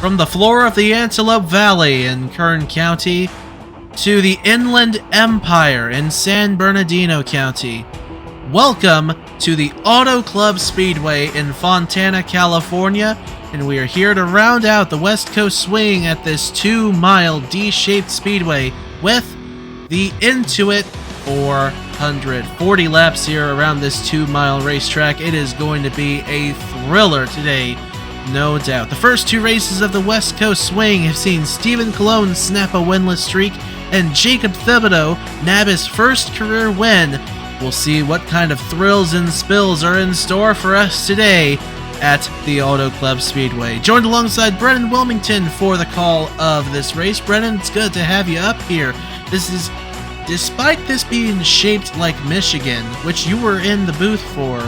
From the floor of the Antelope Valley in Kern County to the Inland Empire in San Bernardino County, welcome to the Auto Club Speedway in Fontana, California, and we are here to round out the West Coast swing at this 2-mile D-shaped speedway with the Intuit 400. 40 laps here around this 2-mile racetrack. It is going to be a thriller today, no doubt. The first two races of the West Coast swing have seen Stephen Colon snap a winless streak and Jacob Thibodeau nab his first career win. We'll see what kind of thrills and spills are in store for us today at the Auto Club Speedway. Joined alongside Brennan Wilmington for the call of this race. Brennan, it's good to have you up here. Despite this being shaped like Michigan, which you were in the booth for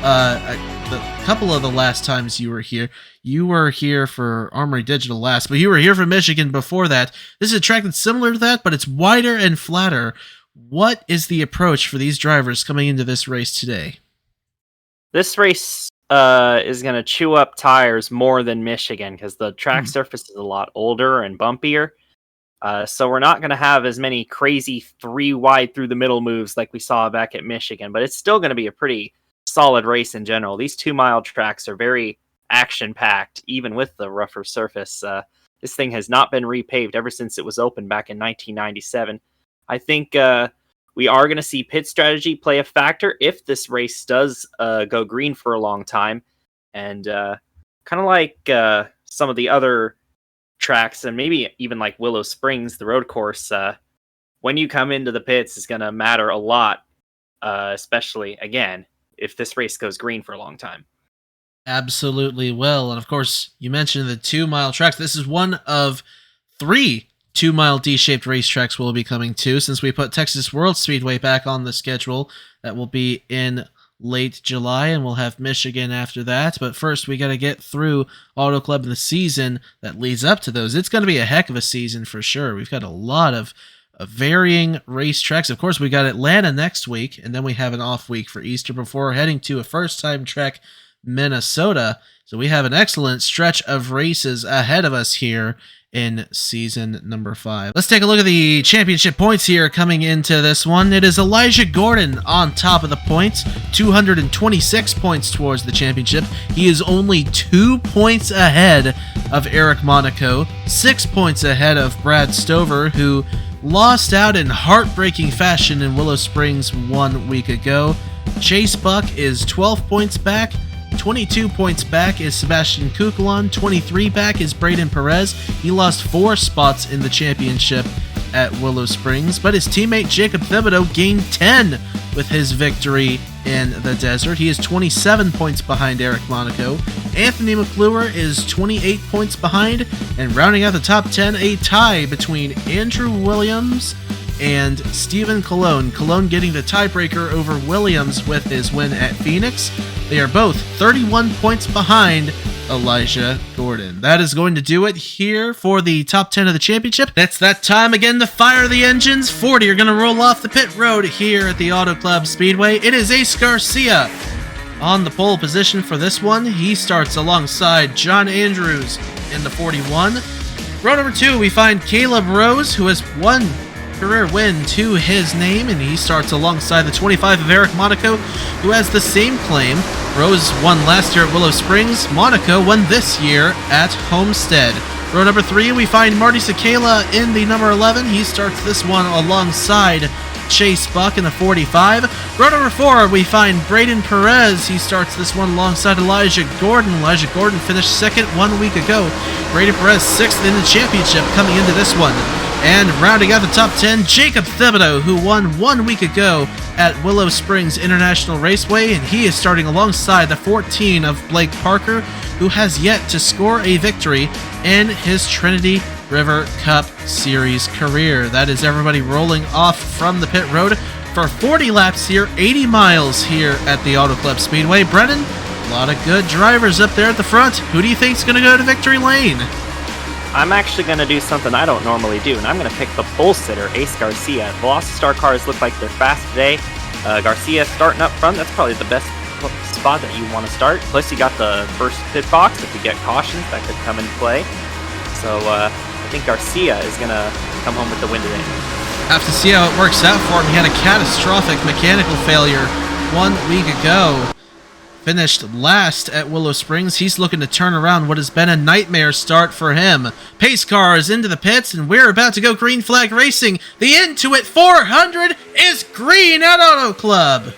a couple of the last times you were here. You were here for Armory Digital last, but you were here for Michigan before that. This is a track that's similar to that, but it's wider and flatter. What is the approach for these drivers coming into this race today? This race is going to chew up tires more than Michigan because the track surface is a lot older and bumpier. So we're not going to have as many crazy 3 wide through the middle moves like we saw back at Michigan, but it's still going to be a pretty solid race in general. These 2-mile tracks are very action-packed, even with the rougher surface. This thing has not been repaved ever since it was opened back in 1997. I think we are going to see pit strategy play a factor if this race does go green for a long time. And kind of like some of the other tracks, and maybe even like Willow Springs, the road course, when you come into the pits is going to matter a lot, especially, again, if this race goes green for a long time. Absolutely will. And of course, you mentioned the 2-mile tracks. This is one of 3 2-mile D-shaped racetracks we'll be coming to since we put Texas World Speedway back on the schedule. That will be in late July, and we'll have Michigan after that. But first, we got to get through Auto Club and the season that leads up to those. It's going to be a heck of a season for sure. We've got a lot of varying racetracks. Of course, we got Atlanta next week, and then we have an off week for Easter before heading to a first-time track, Minnesota. So we have an excellent stretch of races ahead of us here in season number 5. Let's take a look at the championship points here coming into this one. It is Elijah Gordon on top of the points, 226 points towards the championship. He is only 2 points ahead of Eric Monaco, 6 points ahead of Brad Stover, who lost out in heartbreaking fashion in Willow Springs 1 week ago. Chase Buck is 12 points back. 22 points back is Sebastian Kukulon. 23 back is Braden Perez. He lost 4 spots in the championship at Willow Springs, but his teammate Jacob Thibodeau gained 10 with his victory in the desert. He is 27 points behind Eric Monaco. Anthony McClure is 28 points behind, and rounding out the top 10, a tie between Andrew Williams and Stephen Colon. Colon getting the tiebreaker over Williams with his win at Phoenix. They are both 31 points behind Elijah Gordon. That is going to do it here for the top 10 of the championship. It's that time again to fire the engines. 40 are going to roll off the pit road here at the Auto Club Speedway. It is Ace Garcia on the pole position for this one. He starts alongside John Andrews in the 41. Row number 2, we find Caleb Rose, who has one career win to his name, and he starts alongside the 25 of Eric Monaco, who has the same claim. Rose won last year at Willow Springs. Monaco won this year at Homestead. Row number 3, we find Marty Sakala in the number 11. He starts this one alongside Chase Buck in the 45. Row number 4, we find Braden Perez. He starts this one alongside Elijah Gordon. Elijah Gordon finished second 1 week ago. Braden Perez 6th in the championship coming into this one. And rounding out the top 10, Jacob Thibodeau, who won 1 week ago at Willow Springs International Raceway, and he is starting alongside the 14 of Blake Parker, who has yet to score a victory in his Trinity River Cup Series career. That is everybody rolling off from the pit road for 40 laps here, 80 miles here at the Auto Club Speedway. Brennan, a lot of good drivers up there at the front. Who do you think is going to go to victory lane? I'm actually going to do something I don't normally do, and I'm going to pick the pole sitter, Ace Garcia. Velocity cars look like they're fast today. Garcia starting up front, that's probably the best spot that you want to start. Plus, you got the first pit box. If you get cautions, that could come into play. So I think Garcia is going to come home with the win today. Have to see how it works out for him. He had a catastrophic mechanical failure 1 week ago. Finished last at Willow Springs. He's looking to turn around what has been a nightmare start for him. Pace car is into the pits, and we're about to go green flag racing. The Intuit 400 is green at Auto Club.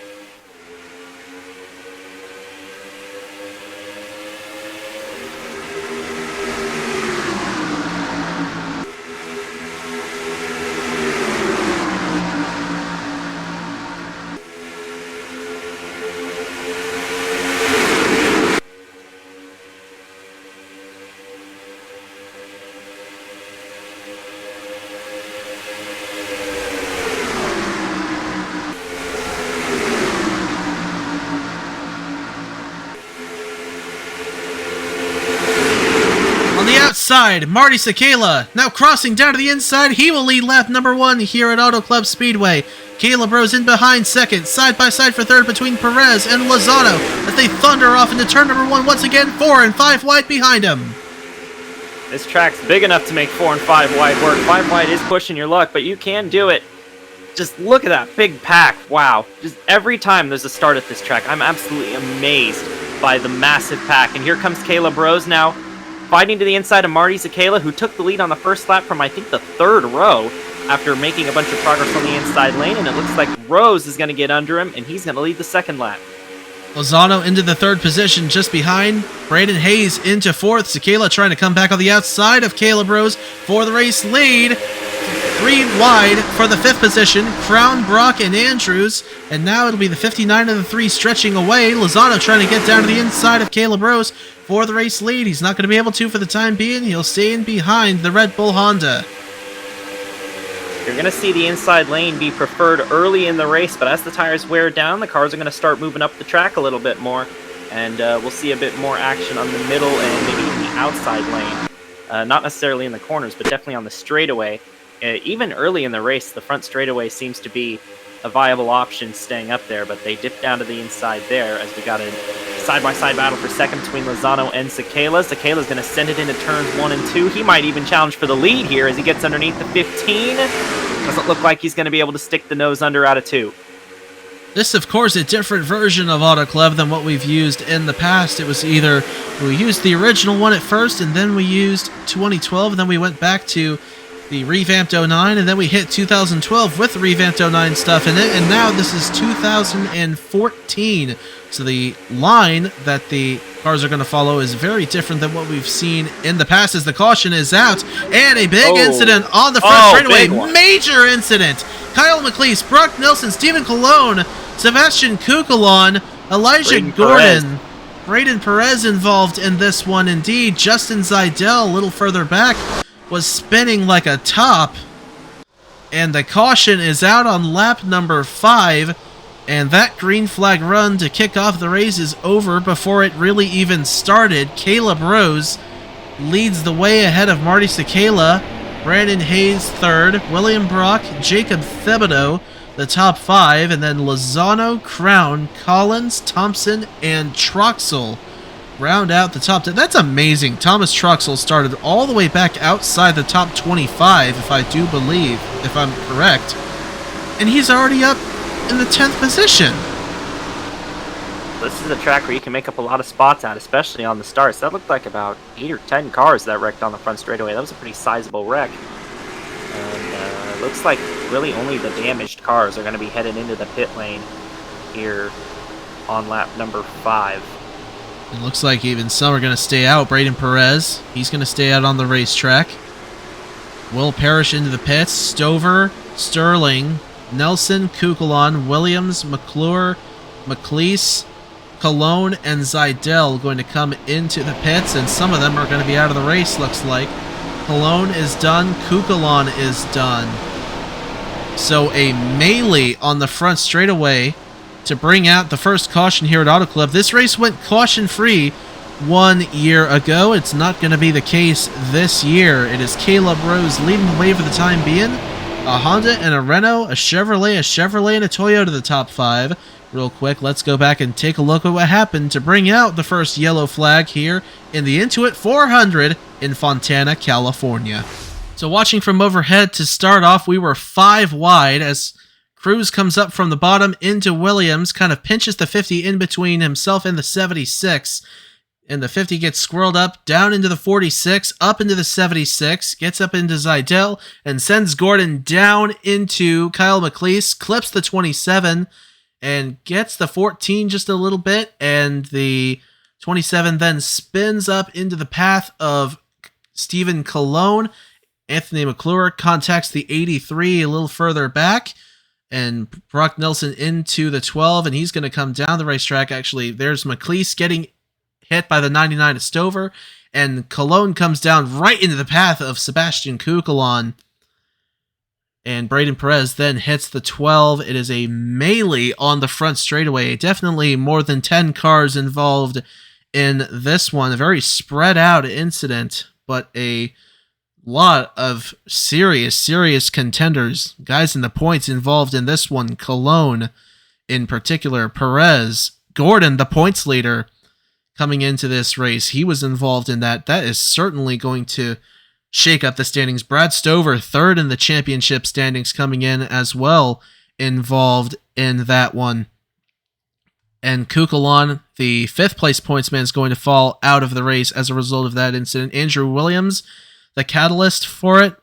Outside, Marty Sakala now crossing down to the inside. He will lead lap number 1 here at Auto Club Speedway. Caleb Rose in behind second, side by side for third between Perez and Lozano as they thunder off into turn number 1 once again. 4 and 5 wide behind him. This track's big enough to make 4 and 5 wide work. 5 wide is pushing your luck, but you can do it. Just look at that big pack. Wow. Just every time there's a start at this track, I'm absolutely amazed by the massive pack. And here comes Caleb Rose now, fighting to the inside of Marty Sakala, who took the lead on the first lap from, I think, the 3rd row after making a bunch of progress on the inside lane, and it looks like Rose is going to get under him, and he's going to lead the 2nd lap. Lozano into the 3rd position just behind. Braden Hayes into 4th. Sakala trying to come back on the outside of Caleb Rose for the race lead. 3 wide for the 5th position. Crown, Brock, and Andrews. And now it'll be the 59 of the 3 stretching away. Lozano trying to get down to the inside of Caleb Rose for the race lead. He's not going to be able to for the time being. He'll stay in behind the Red Bull Honda. You're going to see the inside lane be preferred early in the race, but as the tires wear down, the cars are going to start moving up the track a little bit more, and we'll see a bit more action on the middle and maybe even the outside lane. Not necessarily in the corners, but definitely on the straightaway. Even early in the race, the front straightaway seems to be a viable option staying up there, but they dip down to the inside there as we got a side-by-side battle for second between Lozano and Sakala. Sakala's going to send it into turns 1 and 2. He might even challenge for the lead here as he gets underneath the 15. Doesn't look like he's going to be able to stick the nose under out of 2. This, of course, a different version of Auto Club than what we've used in the past. It was either we used the original one at first, and then we used 2012, and then we went back to the revamped 09, and then we hit 2012 with the revamped 09 stuff in it, and now this is 2014. So the line that the cars are going to follow is very different than what we've seen in the past as the caution is out, and a big incident on the front straightaway. Major incident. Kyle McLeese, Brock Nelson, Stephen Colon, Sebastian Kukulon, Elijah Gordon, Braden Perez involved in this one indeed. Justin Zidell a little further back was spinning like a top, and the caution is out on lap number 5, and that green flag run to kick off the race is over before it really even started. Caleb Rose leads the way ahead of Marty Sakala, Brandon Hayes 3rd, William Brock, Jacob Thibodeau the top 5, and then Lozano, Crown, Collins, Thompson, and Troxel round out the top 10. That's amazing. Thomas Troxel started all the way back outside the top 25, if I do believe, if I'm correct. And he's already up in the 10th position. This is a track where you can make up a lot of spots at, especially on the starts. That looked like about 8 or 10 cars that wrecked on the front straightaway. That was a pretty sizable wreck. And it looks like really only the damaged cars are going to be headed into the pit lane here on lap number 5. It looks like even some are going to stay out. Braden Perez, he's going to stay out on the racetrack. Will Parrish into the pits. Stover, Sterling, Nelson, Kukulon, Williams, McClure, McLeese, Cologne, and Zidell going to come into the pits, and some of them are going to be out of the race, looks like. Cologne is done. Kukulon is done. So a melee on the front straightaway to bring out the first caution here at Auto Club. This race went caution-free 1 year ago. It's not going to be the case this year. It is Caleb Rose leading the way for the time being. A Honda and a Renault, a Chevrolet, and a Toyota the top 5. real quick, let's go back and take a look at what happened to bring out the first yellow flag here in the Intuit 400 in Fontana, California. So watching from overhead to start off, we were 5 wide as Cruz comes up from the bottom into Williams, kind of pinches the 50 in between himself and the 76. And the 50 gets squirreled up, down into the 46, up into the 76, gets up into Zidell, and sends Gordon down into Kyle McLeese, clips the 27, and gets the 14 just a little bit, and the 27 then spins up into the path of Stephen Colon. Anthony McClure contacts the 83 a little further back, and Brock Nelson into the 12, and he's going to come down the racetrack. Actually, there's McLeese getting hit by the 99 at Stover, and Cologne comes down right into the path of Sebastian Kukulon. And Braden Perez then hits the 12. It is a melee on the front straightaway. Definitely more than 10 cars involved in this one. A very spread out incident, but a lot of serious contenders. Guys in the points involved in this one. Cologne in particular. Perez. Gordon, the points leader, coming into this race. He was involved in that. That is certainly going to shake up the standings. Brad Stover, third in the championship standings, coming in as well, involved in that one. And Kukulon, the 5th place pointsman, is going to fall out of the race as a result of that incident. Andrew Williams, the catalyst for it,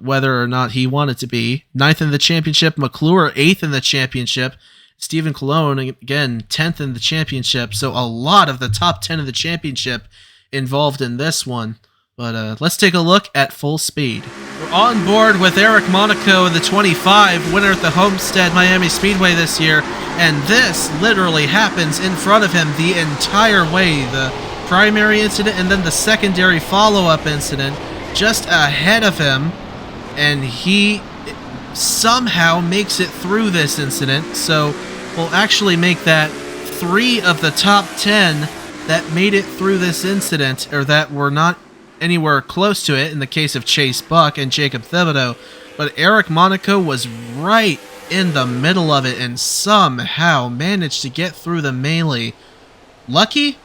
whether or not he wanted to be. 9th in the championship. McClure, 8th in the championship. Stephen Colon, again, 10th in the championship. So a lot of the top 10 of the championship involved in this one. But let's take a look at full speed. We're on board with Eric Monaco in the 25, winner at the Homestead Miami Speedway this year. And this literally happens in front of him the entire way. The primary incident and then the secondary follow-up incident just ahead of him. And he somehow makes it through this incident. So we'll actually make that 3 of the top 10 that made it through this incident, or that were not anywhere close to it in the case of Chase Buck and Jacob Thibodeau. But Eric Monaco was right in the middle of it and somehow managed to get through the melee. Lucky?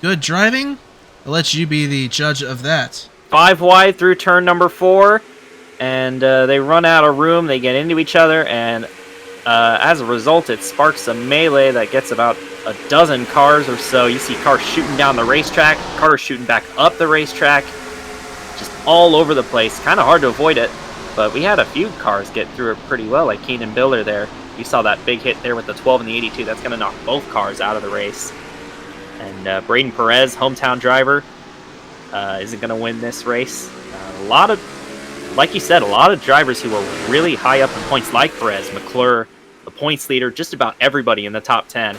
Good driving? I'll let you be the judge of that. 5 wide through turn number 4, and they run out of room. They get into each other, and as a result, it sparks a melee that gets about a dozen cars or so. You see cars shooting down the racetrack, cars shooting back up the racetrack, just all over the place. Kind of hard to avoid it, but we had a few cars get through it pretty well, like Keenan Biller there. You saw that big hit there with the 12 and the 82. That's going to knock both cars out of the race. And Braden Perez, hometown driver, isn't going to win this race. A lot of, like you said, a lot of drivers who were really high up in points, like Perez, McClure, the points leader, just about everybody in the top 10,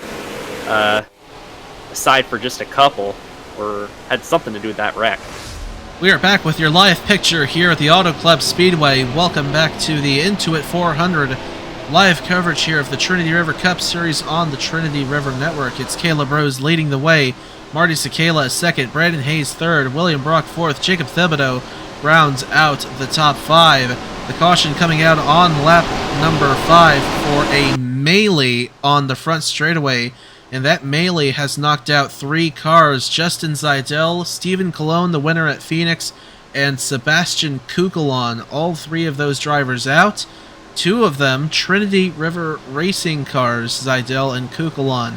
aside for just a couple, had something to do with that wreck. We are back with your live picture here at the Auto Club Speedway. Welcome back to the Intuit 400 live coverage here of the Trinity River Cup Series on the Trinity River Network. It's Caleb Rose leading the way, Marty Sakala second, Brandon Hayes third, William Brock fourth, Jacob Thibodeau rounds out the top 5. The caution coming out on lap number 5 for a melee on the front straightaway. And that melee has knocked out 3 cars. Justin Zidell, Stephen Colon, the winner at Phoenix, and Sebastian Kukulon. All 3 of those drivers out. 2 of them, Trinity River Racing cars, Zidell and Kukulon.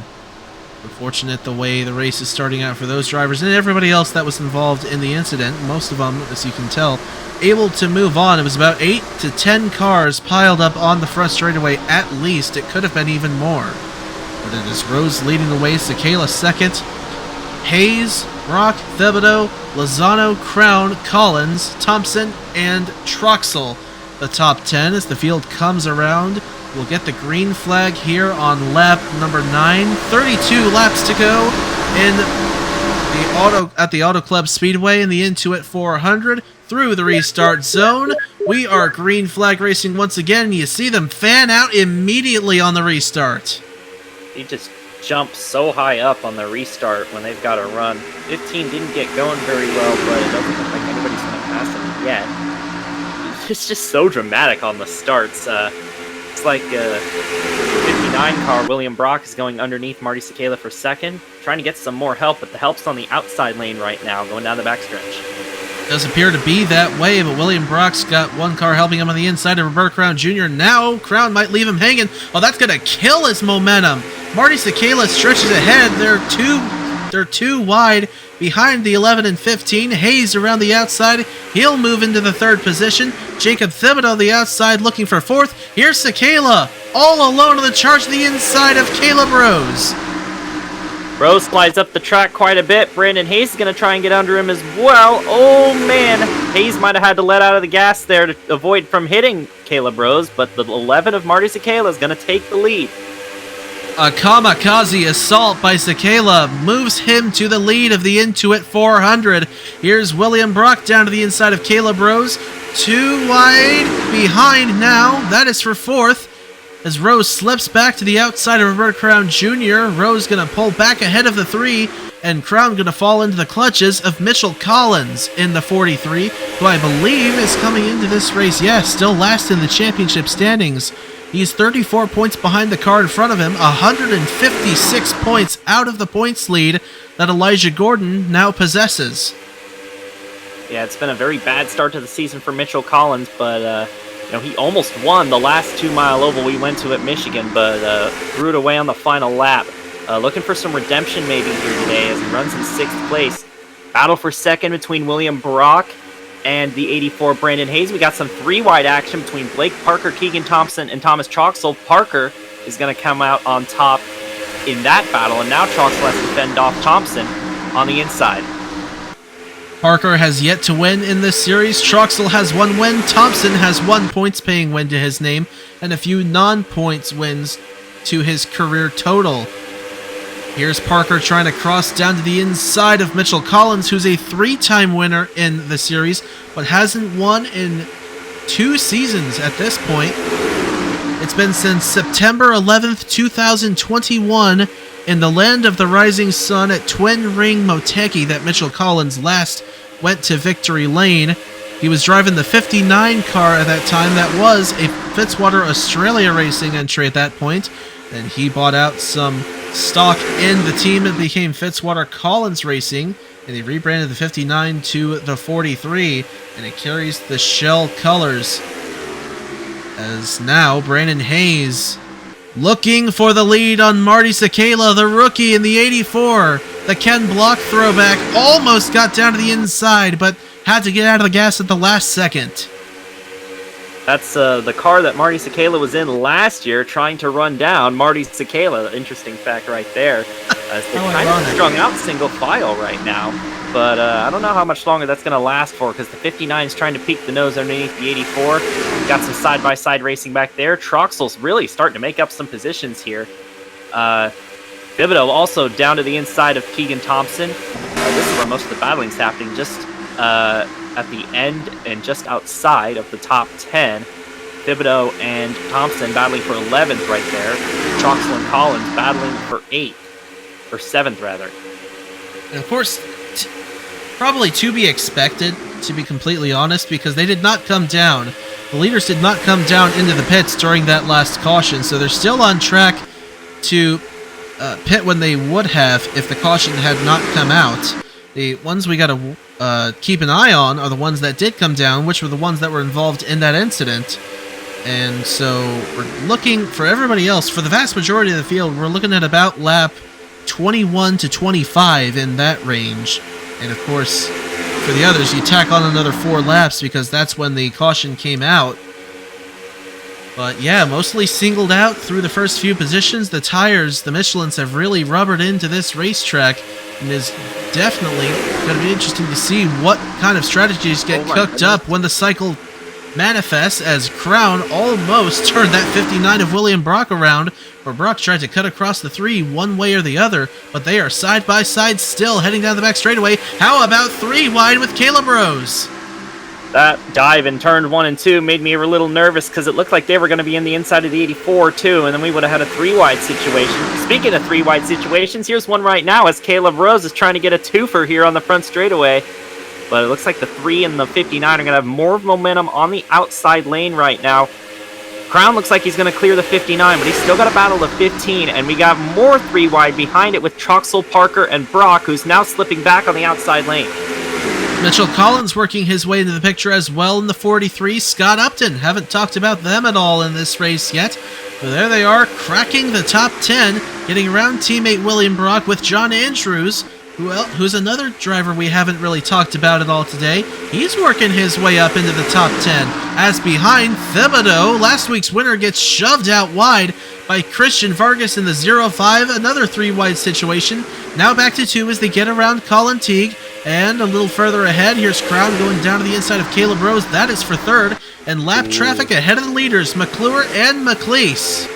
Unfortunate the way the race is starting out for those drivers and everybody else that was involved in the incident. Most of them, as you can tell, able to move on. It was about 8 to 10 cars piled up on the front straightaway at least. It could have been even more. But it is Rose leading the way, Sakala second, Hayes, Brock, Thibodeau, Lozano, Crown, Collins, Thompson, and Troxel. The top 10 as the field comes around. We'll get the green flag here on lap number 9. 32 laps to go at the Auto Club Speedway in the Intuit 400 through the restart zone. We are green flag racing once again. You see them fan out immediately on the restart. He just jumps so high up on the restart when they've got to run. 15 didn't get going very well, but it doesn't look like anybody's going to pass him yet. It's just so dramatic on the starts. It's like 59 59 car, William Brock, is going underneath Marty Sakala for second. Trying to get some more help, but the help's on the outside lane right now, going down the backstretch. Does appear to be that way, but William Brock's got one car helping him on the inside of Roberto Crown Jr. Now Crown might leave him hanging. Oh, that's going to kill his momentum. Marty Sakala stretches ahead. They're too wide behind the 11 and 15. Hayes around the outside. He'll move into the third position. Jacob Thibodeau on the outside looking for fourth. Here's Sakala all alone on the charge to the inside of Caleb Rose. Rose slides up the track quite a bit. Brandon Hayes is going to try and get under him as well. Oh, man. Hayes might have had to let out of the gas there to avoid from hitting Caleb Rose, but the 11 of Marty Sakala is going to take the lead. A kamikaze assault by Sakala moves him to the lead of the Intuit 400. Here's William Brock down to the inside of Caleb Rose. Too wide behind now. That is for fourth. As Rose slips back to the outside of Roberto Crown Jr., Rose going to pull back ahead of the 3, and Crown going to fall into the clutches of Mitchell Collins in the 43, who I believe is coming into this race, still last in the championship standings. He's 34 points behind the car in front of him, 156 points out of the points lead that Elijah Gordon now possesses. Yeah, it's been a very bad start to the season for Mitchell Collins, but he almost won the last 2-mile oval we went to at Michigan, but threw it away on the final lap. Looking for some redemption maybe here today as he runs in 6th place. Battle for second between William Brock and the 84 Brandon Hayes. We got some 3-wide action between Blake Parker, Keegan Thompson, and Thomas Troxel. Parker is going to come out on top in that battle, and now Troxel has to fend off Thompson on the inside. Parker has yet to win in this series. Troxel has 1 win. Thompson has 1 points-paying win to his name, and a few non-points wins to his career total. Here's Parker trying to cross down to the inside of Mitchell Collins, who's a 3-time winner in the series, but hasn't won in 2 seasons at this point. It's been since September 11th, 2021, in the land of the rising sun at Twin Ring Motegi that Mitchell Collins last went to victory lane. He was driving the 59 car at that time. That was a Fitzwater Australia Racing entry at that point, and he bought out some stock in the team that became Fitzwater Collins Racing, and he rebranded the 59 to the 43, and it carries the shell colors. As now Brandon Hayes looking for the lead on Marty Sakala, the rookie in the 84. The Ken Block throwback almost got down to the inside, but had to get out of the gas at the last second. That's the car that Marty Sakala was in last year, trying to run down Marty Sakala. Interesting fact right there. As they're kind of strung out single file right now. But I don't know how much longer that's going to last for, because the 59 is trying to peek the nose underneath the 84. Got some side-by-side racing back there. Troxel's really starting to make up some positions here. Thibodeau also down to the inside of Keegan Thompson. This is where most of the battling's happening, just at the end and just outside of the top 10. Thibodeau and Thompson battling for 11th right there. Troxel and Collins battling for 8th, or 7th rather. And of course, probably to be expected, to be completely honest, because they did not come down. The leaders did not come down into the pits during that last caution, so they're still on track to pit when they would have if the caution had not come out. The ones we got to keep an eye on are the ones that did come down, which were the ones that were involved in that incident. And so we're looking for everybody else. For the vast majority of the field, we're looking at about lap 21 to 25 in that range. And of course, for the others, you tack on another 4 laps because that's when the caution came out. But yeah, mostly singled out through the first few positions. The tires, the Michelins, have really rubbered into this racetrack, and is definitely going to be interesting to see what kind of strategies get cooked up when the cycle manifests, as Crown almost turned that 59 of William Brock around, where Brock tried to cut across the 3 one way or the other, but they are side by side still heading down the back straightaway. How about 3 wide with Caleb Rose? That dive in turn 1 and 2 made me a little nervous, because it looked like they were going to be in the inside of the 84 too, and then we would have had a 3-wide situation. Speaking of 3-wide situations, here's one right now as Caleb Rose is trying to get a twofer here on the front straightaway. But it looks like the 3 and the 59 are going to have more momentum on the outside lane right now. Crown looks like he's going to clear the 59, but he's still got a battle of 15, and we got more 3 wide behind it with Troxel, Parker, and Brock, who's now slipping back on the outside lane. Mitchell Collins working his way into the picture as well in the 43. Scott Upton, haven't talked about them at all in this race yet. But there they are, cracking the top 10, getting around teammate William Brock with John Andrews, who's another driver we haven't really talked about at all today. He's working his way up into the top 10, as behind Thibodeau, last week's winner, gets shoved out wide by Christian Vargas in the 05, another 3 wide situation. Now back to 2 as they get around Colin Teague, and a little further ahead, here's Crown going down to the inside of Caleb Rose, that is for 3rd, and lap traffic ahead of the leaders, McClure and McLeese.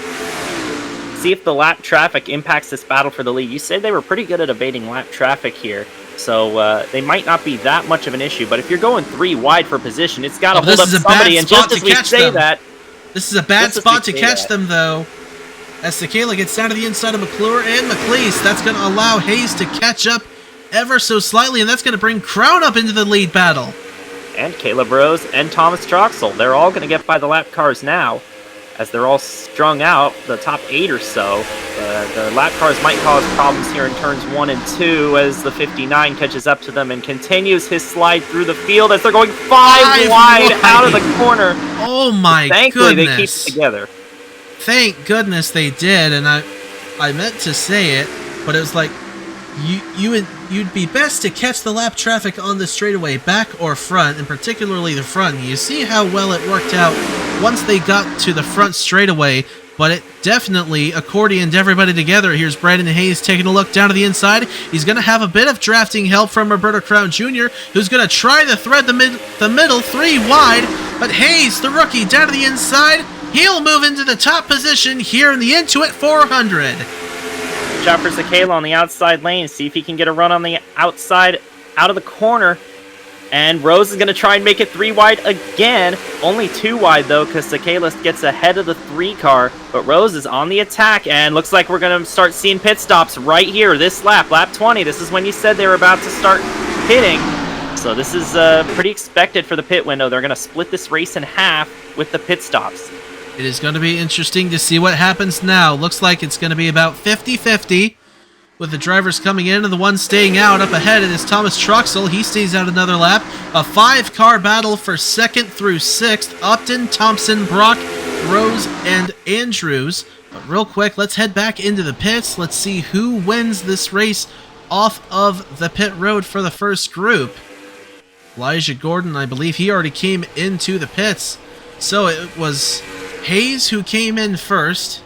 See if the lap traffic impacts this battle for the lead. You said they were pretty good at evading lap traffic here, so they might not be that much of an issue, but if you're going 3 wide for position, it's got to hold up somebody, and just as we say that... This is a bad spot to catch them, though. As Sakala gets down to the inside of McClure and McLeese, that's going to allow Hayes to catch up ever so slightly, and that's going to bring Crown up into the lead battle. And Caleb Rose and Thomas Troxel, they're all going to get by the lap cars now, as they're all strung out, the top 8 or so. The lap cars might cause problems here in turns 1 and 2 as the 59 catches up to them and continues his slide through the field as they're going 5 wide out of the corner. Oh my Thankfully, goodness. they keep it together. Thank goodness they did, and I meant to say it, but it was like, you'd be best to catch the lap traffic on the straightaway, back or front, and particularly the front. You see how well it worked out once they got to the front straightaway, but it definitely accordioned everybody together. Here's Brandon Hayes taking a look down to the inside. He's going to have a bit of drafting help from Roberto Crown Jr., who's going to try to thread the middle 3 wide, but Hayes, the rookie, down to the inside. He'll move into the top position here in the Intuit 400. Shot for Sakala on the outside lane. See if he can get a run on the outside, out of the corner. And Rose is going to try and make it 3 wide again. Only 2 wide, though, because Sakala gets ahead of the 3 car. But Rose is on the attack, and looks like we're going to start seeing pit stops right here. This lap, lap 20. This is when you said they were about to start pitting. So this is pretty expected for the pit window. They're going to split this race in half with the pit stops. It is going to be interesting to see what happens now. Looks like it's going to be about 50-50 with the drivers coming in and the one staying out. Up ahead it is Thomas Troxel. He stays out another lap. A 5-car battle for 2nd through 6th. Upton, Thompson, Brock, Rose, and Andrews. But real quick, let's head back into the pits. Let's see who wins this race off of the pit road for the first group. Elijah Gordon, I believe he already came into the pits. So it was Hayes who came in first.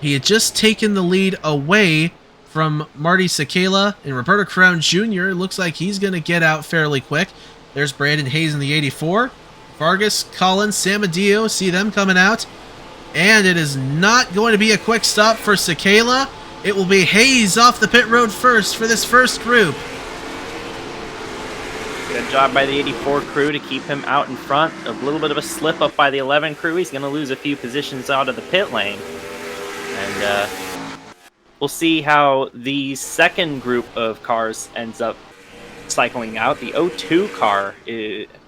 He had just taken the lead away from Marty Sakala, and Roberto Crown Jr. looks like he's going to get out fairly quick. There's Brandon Hayes in the 84. Vargas, Collins, Samadillo, see them coming out. And it is not going to be a quick stop for Sakala. It will be Hayes off the pit road first for this first group. Good job by the 84 crew to keep him out in front. A little bit of a slip up by the 11 crew. He's going to lose a few positions out of the pit lane. And we'll see how the second group of cars ends up cycling out. The 02 car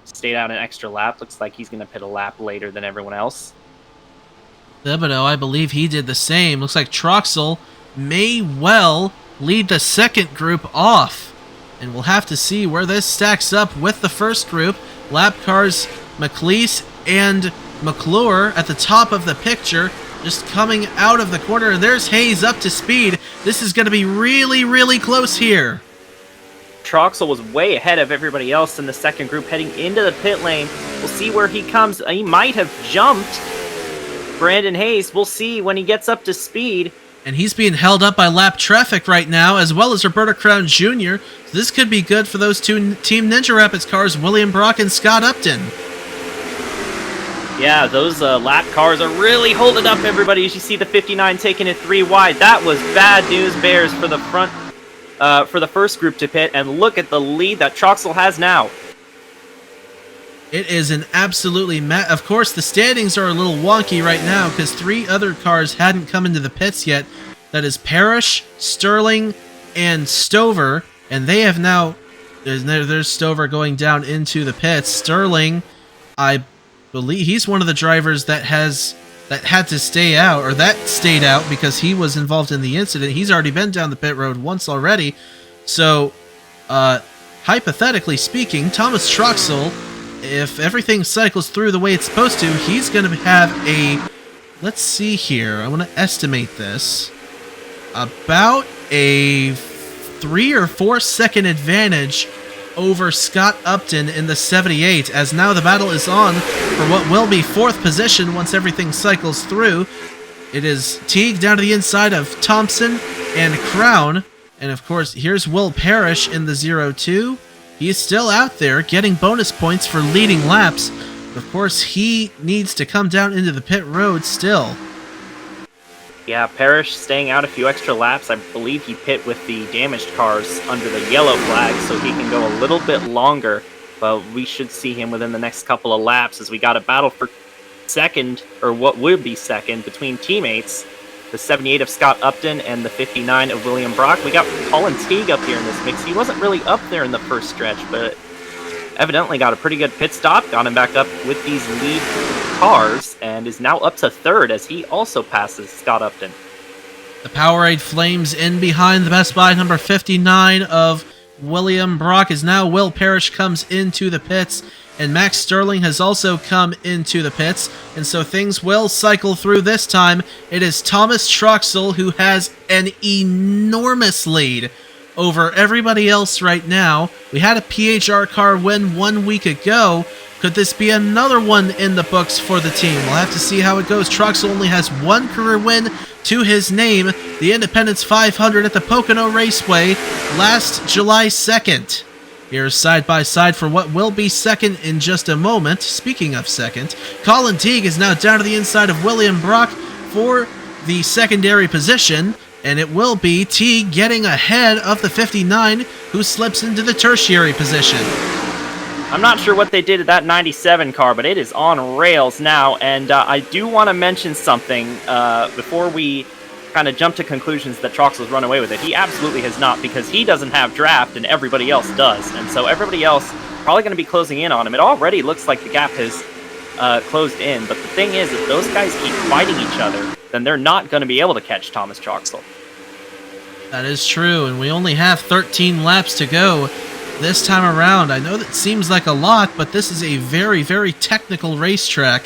stayed out an extra lap. Looks like he's going to pit a lap later than everyone else. Thibodeau, I believe he did the same. Looks like Troxel may well lead the second group off. And we'll have to see where this stacks up with the first group. Lap cars, McLeese and McClure at the top of the picture, just coming out of the corner. And there's Hayes up to speed. This is going to be really, really close here. Troxel was way ahead of everybody else in the second group heading into the pit lane. We'll see where he comes. He might have jumped Brandon Hayes. We'll see when he gets up to speed. And he's being held up by lap traffic right now, as well as Roberto Crown Jr. So this could be good for those two Team Ninja Rapids cars, William Brock and Scott Upton. Yeah, those lap cars are really holding up everybody as you see the 59 taking it 3 wide. That was bad news bears for the front, for the first group to pit. And look at the lead that Troxel has now. It is an absolutely of course, the standings are a little wonky right now because 3 other cars hadn't come into the pits yet. That is Parrish, Sterling, and Stover. And they have now... There's Stover going down into the pits. Sterling, I believe he's one of the drivers that had to stay out, or that stayed out because he was involved in the incident. He's already been down the pit road once already. So, hypothetically speaking, Thomas Troxel, if everything cycles through the way it's supposed to, he's going to have a, let's see here, I want to estimate this, about a 3 or 4 second advantage over Scott Upton in the 78, as now the battle is on for what will be 4th position once everything cycles through. It is Teague down to the inside of Thompson and Crown, and of course here's Will Parrish in the 0-2. He's still out there getting bonus points for leading laps. Of course, he needs to come down into the pit road still. Yeah, Parrish staying out a few extra laps. I believe he pit with the damaged cars under the yellow flag, so he can go a little bit longer. But we should see him within the next couple of laps, as we got a battle for second, or what would be second, between teammates. The 78 of Scott Upton and the 59 of William Brock. We got Colin Teague up here in this mix. He wasn't really up there in the first stretch, but evidently got a pretty good pit stop, got him back up with these lead cars, and is now up to 3rd as he also passes Scott Upton. The Powerade flames in behind the Best Buy number 59 of William Brock, as now Will Parrish comes into the pits, and Max Sterling has also come into the pits, and so things will cycle through this time. It is Thomas Troxel who has an enormous lead over everybody else right now. We had a PHR car win 1 week ago. Could this be another one in the books for the team? We'll have to see how it goes. Troxel only has 1 career win to his name, the Independence 500 at the Pocono Raceway last July 2nd. Here's side by side for what will be second in just a moment. Speaking of second, Colin Teague is now down to the inside of William Brock for the secondary position, and it will be Teague getting ahead of the 59, who slips into the tertiary position. I'm not sure what they did to that 97 car, but it is on rails now, and I do want to mention something before we kind of jump to conclusions that Troxel's run away with it. He absolutely has not, because he doesn't have draft and everybody else does, and so everybody else probably going to be closing in on him. It already looks like the gap has closed in, but the thing is, if those guys keep fighting each other, then they're not going to be able to catch Thomas Troxel. That is true, and we only have 13 laps to go this time around. I know that seems like a lot, but this is a very, very technical racetrack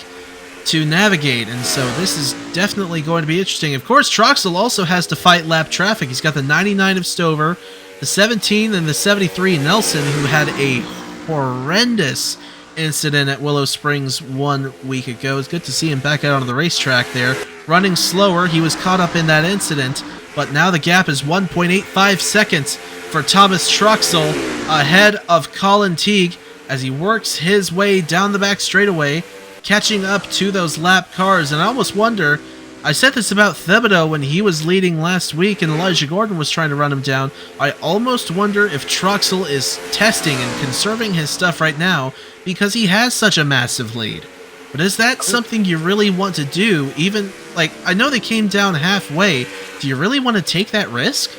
to navigate, and so this is definitely going to be interesting. Of course, Troxel also has to fight lap traffic. He's got the 99 of Stover, the 17, and the 73 Nelson, who had a horrendous incident at Willow Springs 1 week ago. It's good to see him back out on the racetrack there. Running slower, he was caught up in that incident, but now the gap is 1.85 seconds for Thomas Troxel ahead of Colin Teague as he works his way down the back straightaway, catching up to those lap cars. And I almost wonder, I said this about Thibodeau when he was leading last week and Elijah Gordon was trying to run him down, I almost wonder if Troxel is testing and conserving his stuff right now because he has such a massive lead. But is that something you really want to do? Even, like, I know they came down halfway. Do you really want to take that risk?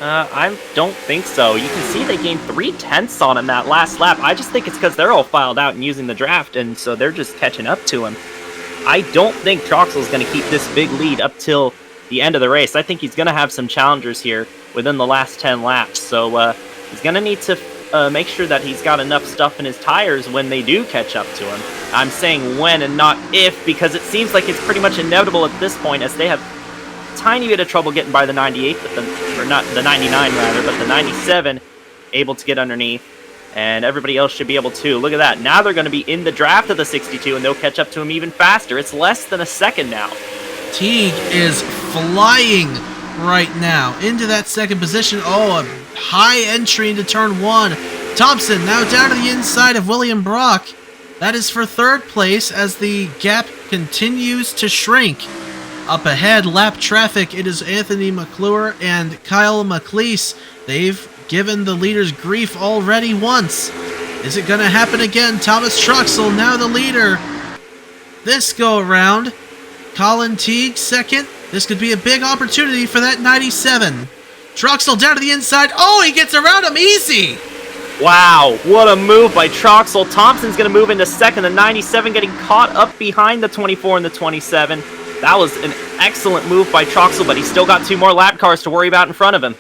I don't think so. You can see they gained 3/10 on him that last lap. I just think it's because they're all filed out and using the draft, and so they're just catching up to him. I don't think Troxel's going to keep this big lead up till the end of the race. I think he's going to have some challengers here within the last 10 laps, so he's going to need to make sure that he's got enough stuff in his tires when they do catch up to him. I'm saying when and not if, because it seems like it's pretty much inevitable at this point, as they have tiny bit of trouble getting by the 98, or not the 99 rather, but the 97 able to get underneath, and everybody else should be able to. Look at that. Now they're going to be in the draft of the 62, and they'll catch up to him even faster. It's less than a second now. Teague is flying right now into that second position. Oh, a high entry into turn 1. Thompson now down to the inside of William Brock. That is for 3rd place as the gap continues to shrink. Up ahead, lap traffic, it is Anthony McClure and Kyle McLeese. They've given the leaders grief already once. Is it going to happen again? Thomas Troxel now the leader. This go around, Colin Teague second. This could be a big opportunity for that 97. Troxel down to the inside. Oh, he gets around him easy. Wow, what a move by Troxel. Thompson's going to move into second. The 97 getting caught up behind the 24 and the 27. That was an excellent move by Troxel, but he's still got 2 more lap cars to worry about in front of him.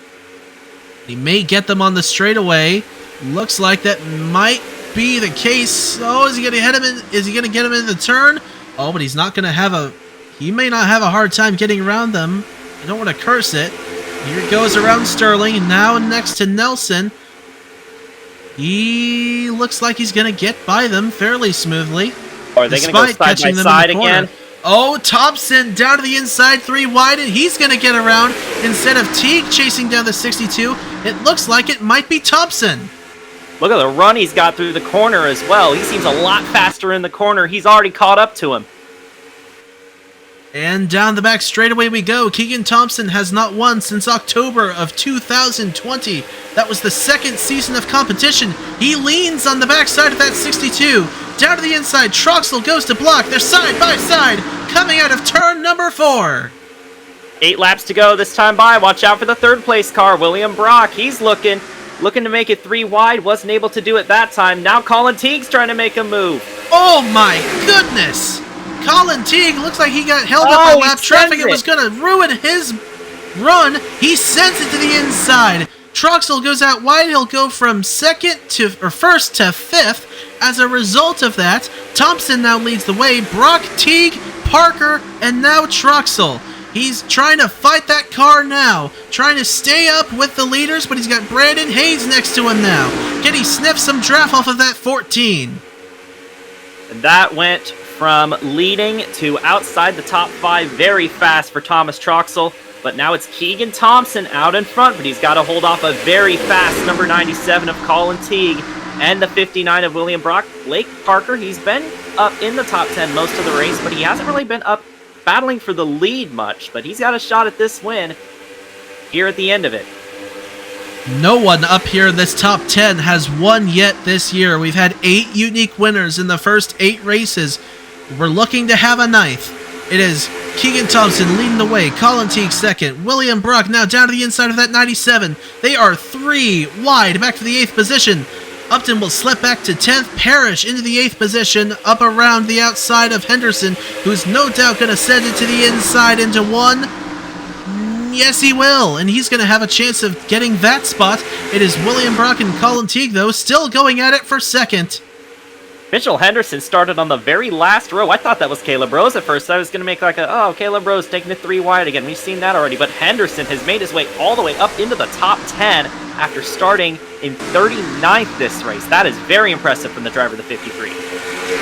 He may get them on the straightaway. Looks like that might be the case. Oh, is he going to hit him in? Is he going to get him in the turn? Oh, but he's not going to have a... He may not have a hard time getting around them. I don't want to curse it. Here it goes around Sterling. Now next to Nelson. He looks like he's going to get by them fairly smoothly. Or are they going to go side by side again? Oh, Thompson down to the inside, 3 wide, and he's going to get around instead of Teague chasing down the 62. It looks like it might be Thompson. Look at the run he's got through the corner as well. He seems a lot faster in the corner. He's already caught up to him. And down the back straightaway we go. Keegan Thompson has not won since October of 2020. That was the 2nd season of competition. He leans on the backside of that 62. Down to the inside, Troxel goes to block. They're side by side, coming out of turn number 4. 8 laps to go this time by. Watch out for the 3rd place car, William Brock. He's looking to make it 3 wide. Wasn't able to do it that time. Now Colin Teague's trying to make a move. Oh my goodness! Colin Teague looks like he got held up by lap traffic. It was going to ruin his run. He sends it to the inside. Troxel goes out wide. He'll go from first to 5th. As a result of that, Thompson now leads the way. Brock, Teague, Parker, and now Troxel. He's trying to fight that car now, trying to stay up with the leaders, but he's got Brandon Hayes next to him now. Can he sniff some draft off of that 14? And that went from leading to outside the top 5 very fast for Thomas Troxel. But now it's Keegan Thompson out in front, but he's got to hold off a very fast number 97 of Colin Teague and the 59 of William Brock. Blake Parker, he's been up in the top 10 most of the race, but he hasn't really been up battling for the lead much. But he's got a shot at this win here at the end of it. No one up here in this top 10 has won yet this year. We've had 8 unique winners in the first 8 races. We're looking to have a 9th. It is Keegan Thompson leading the way, Colin Teague 2nd, William Brock now down to the inside of that 97. They are 3 wide, back to the 8th position. Upton will slip back to 10th, Parrish into the 8th position, up around the outside of Henderson, who's no doubt going to send it to the inside into 1. Yes, he will, and he's going to have a chance of getting that spot. It is William Brock and Colin Teague, though, still going at it for 2nd. Mitchell Henderson started on the very last row. I thought that was Caleb Rose at first. I was going to make like Caleb Rose taking it 3 wide again. We've seen that already. But Henderson has made his way all the way up into the top 10 after starting in 39th this race. That is very impressive from the driver of the 53.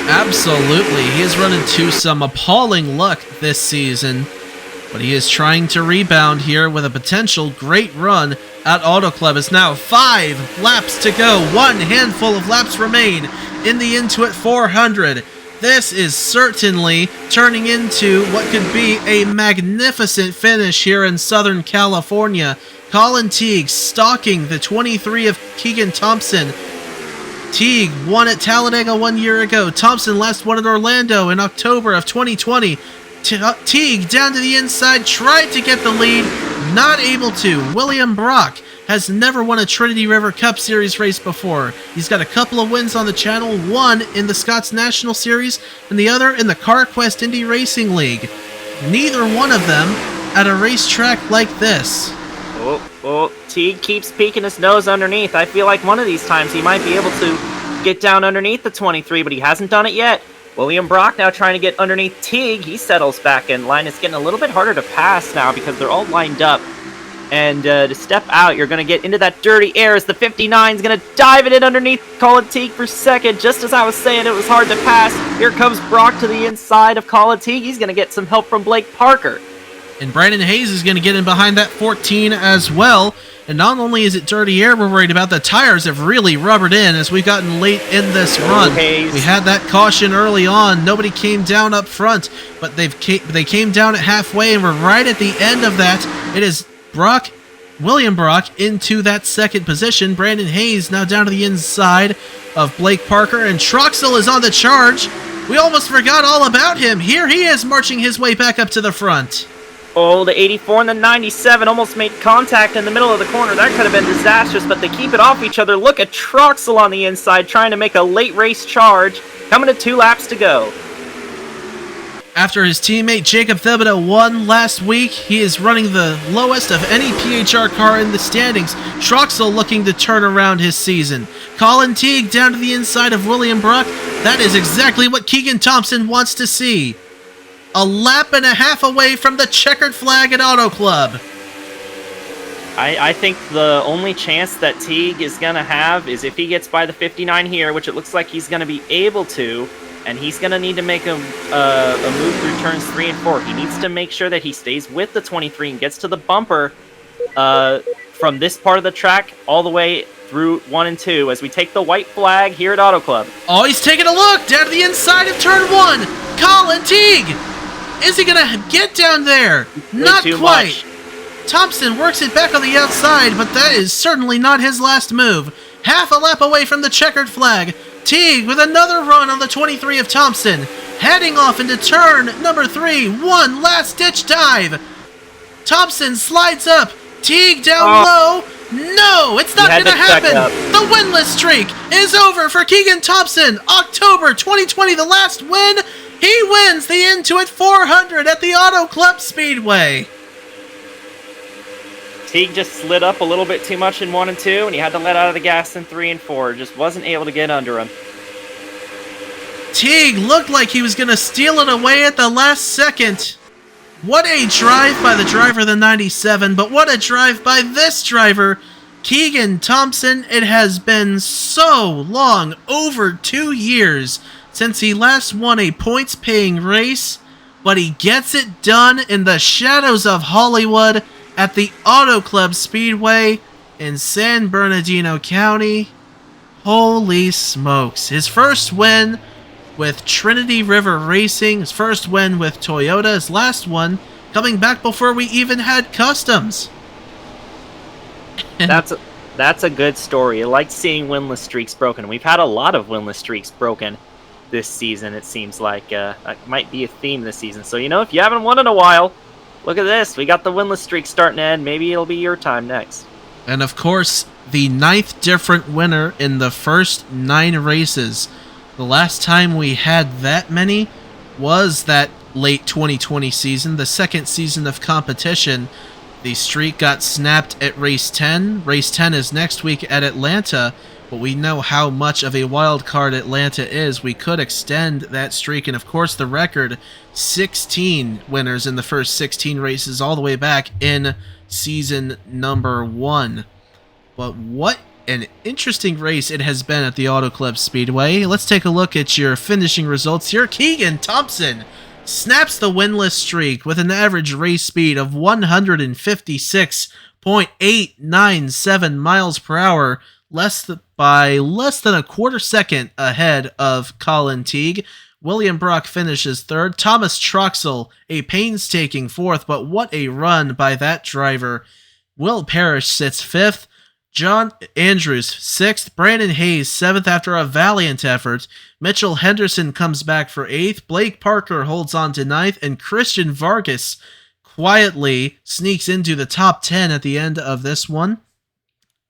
Absolutely. He has run into some appalling luck this season, but he is trying to rebound here with a potential great run at Auto Club. It's now 5 laps to go. 1 handful of laps remain in the Intuit 400. This is certainly turning into what could be a magnificent finish here in Southern California. Colin Teague stalking the 23 of Keegan Thompson. Teague won at Talladega 1 year ago. Thompson last won at Orlando in October of 2020. Teague down to the inside, tried to get the lead, not able to. William Brock has never won a Trinity River Cup Series race before. He's got a couple of wins on the channel, one in the Scots National Series and the other in the CarQuest Indy Racing League. Neither one of them at a racetrack like this. Oh, Teague keeps peeking his nose underneath. I feel like one of these times he might be able to get down underneath the 23, but he hasn't done it yet. William Brock now trying to get underneath Teague. He settles back in line. It's getting a little bit harder to pass now because they're all lined up. And to step out, you're going to get into that dirty air as the 59 is going to dive it in underneath Colin Teague for second. Just as I was saying, it was hard to pass. Here comes Brock to the inside of Colin Teague. He's going to get some help from Blake Parker. And Brandon Hayes is going to get in behind that 14 as well. And not only is it dirty air we're worried about, the tires have really rubbered in as we've gotten late in this run. Hayes. We had that caution early on. Nobody came down up front, but they came down at halfway, and we're right at the end of that. It is William Brock into that second position. Brandon Hayes now down to the inside of Blake Parker, and Troxel is on the charge. We almost forgot all about him. Here he is marching his way back up to the front. Oh, the 84 and the 97 almost made contact in the middle of the corner. That could have been disastrous, but they keep it off each other. Look at Troxel on the inside trying to make a late race charge. Coming to 2 laps to go. After his teammate Jacob Thibodeau won last week, he is running the lowest of any PHR car in the standings. Troxel looking to turn around his season. Colin Teague down to the inside of William Brock. That is exactly what Keegan Thompson wants to see. A lap and a half away from the checkered flag at Auto Club. I think the only chance that Teague is going to have is if he gets by the 59 here, which it looks like he's going to be able to, and he's going to need to make a move through turns 3 and 4. He needs to make sure that he stays with the 23 and gets to the bumper from this part of the track all the way through 1 and 2 as we take the white flag here at Auto Club. Oh, he's taking a look down to the inside of turn 1. Colin Teague! Is he going to get down there? Not quite. Much. Thompson works it back on the outside, but that is certainly not his last move. Half a lap away from the checkered flag. Teague with another run on the 23 of Thompson. Heading off into turn number 3. One last-ditch dive. Thompson slides up. Teague down low. No, it's not going to happen. The winless streak is over for Keegan Thompson. October 2020, the last win. He wins the Intuit 400 at the Auto Club Speedway. Teague just slid up a little bit too much in 1 and 2, and he had to let out of the gas in 3 and 4. Just wasn't able to get under him. Teague looked like he was going to steal it away at the last second. What a drive by the driver of the 97, but what a drive by this driver, Keegan Thompson. It has been so long, over 2 years, since he last won a points-paying race, but he gets it done in the shadows of Hollywood at the Auto Club Speedway in San Bernardino County. Holy smokes. His first win with Trinity River Racing, his first win with Toyota, his last one coming back before we even had customs. That's a good story. I like seeing winless streaks broken. We've had a lot of winless streaks broken this season, it seems like. That might be a theme this season. So, if you haven't won in a while, look at this. We got the winless streak starting to end. Maybe it'll be your time next. And of course, the 9th different winner in the first 9 races. The last time we had that many was that late 2020 season, the second season of competition. The streak got snapped at race 10. Race 10 is next week at Atlanta, but we know how much of a wild card Atlanta is. We could extend that streak, and of course the record, 16 winners in the first 16 races all the way back in season number 1. But what an interesting race it has been at the Auto Club Speedway. Let's take a look at your finishing results here. Keegan Thompson snaps the winless streak with an average race speed of 156.897 miles per hour, by less than a quarter second ahead of Colin Teague. William Brock finishes 3rd. Thomas Troxel, a painstaking 4th, but what a run by that driver. Will Parrish sits 5th. John Andrews 6th. Brandon Hayes 7th after a valiant effort. Mitchell Henderson comes back for 8th. Blake Parker holds on to 9th. And Christian Vargas quietly sneaks into the top 10 at the end of this one.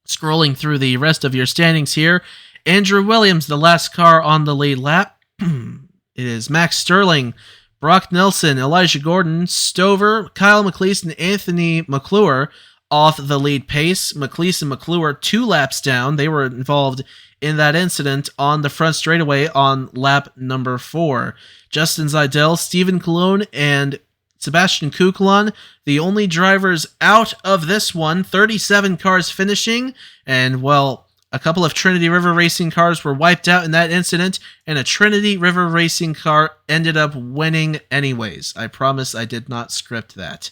Scrolling through the rest of your standings here, Andrew Williams, the last car on the lead lap. It is Max Sterling, Brock Nelson, Elijah Gordon, Stover, Kyle McLeese, and Anthony McClure off the lead pace. McLeese and McClure 2 laps down. They were involved in that incident on the front straightaway on lap number 4. Justin Zidell, Stephen Cologne, and Sebastian Kuklon, the only drivers out of this one. 37 cars finishing, and well, a couple of Trinity River Racing cars were wiped out in that incident, and a Trinity River Racing car ended up winning anyways. I promise I did not script that.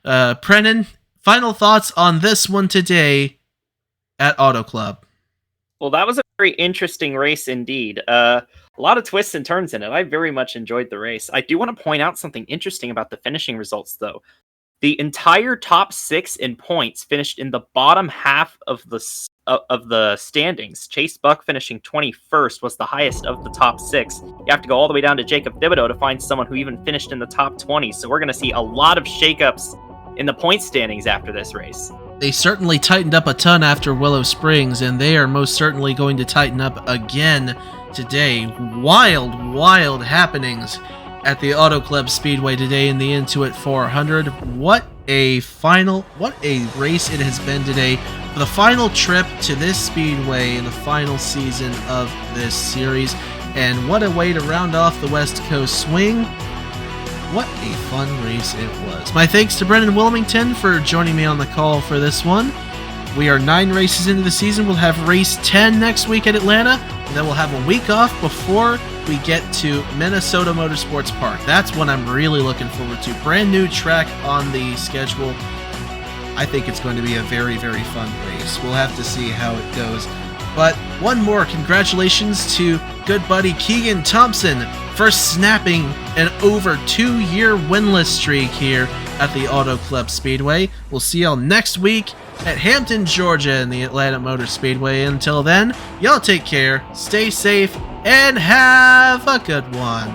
Brennan, final thoughts on this one today at Auto Club? Well, that was a very interesting race indeed. A lot of twists and turns in it. I very much enjoyed the race. I do want to point out something interesting about the finishing results, though. The entire top 6 in points finished in the bottom half of the standings. Chase Buck finishing 21st was the highest of the top 6. You have to go all the way down to Jacob Thibodeau to find someone who even finished in the top 20. So we're going to see a lot of shakeups in the point standings after this race. They certainly tightened up a ton after Willow Springs, and they are most certainly going to tighten up again today. Wild happenings at the Auto Club Speedway today in the Intuit 400. What a race it has been today for the final trip to this speedway in the final season of this series. And what a way to round off the West Coast swing. What a fun race it was. My thanks to Brendan Wilmington for joining me on the call for this one. We are 9 races into the season. We'll have race 10 next week at Atlanta, and then we'll have a week off before we get to Minnesota Motorsports Park. That's what I'm really looking forward to. Brand new track on the schedule. I think it's going to be a very fun race. We'll have to see how it goes. But one more congratulations to good buddy Keegan Thompson for snapping an over 2-year winless streak here at the Auto Club Speedway. We'll see y'all next week at Hampton, Georgia in the Atlanta Motor Speedway. Until then, y'all take care, stay safe, and have a good one.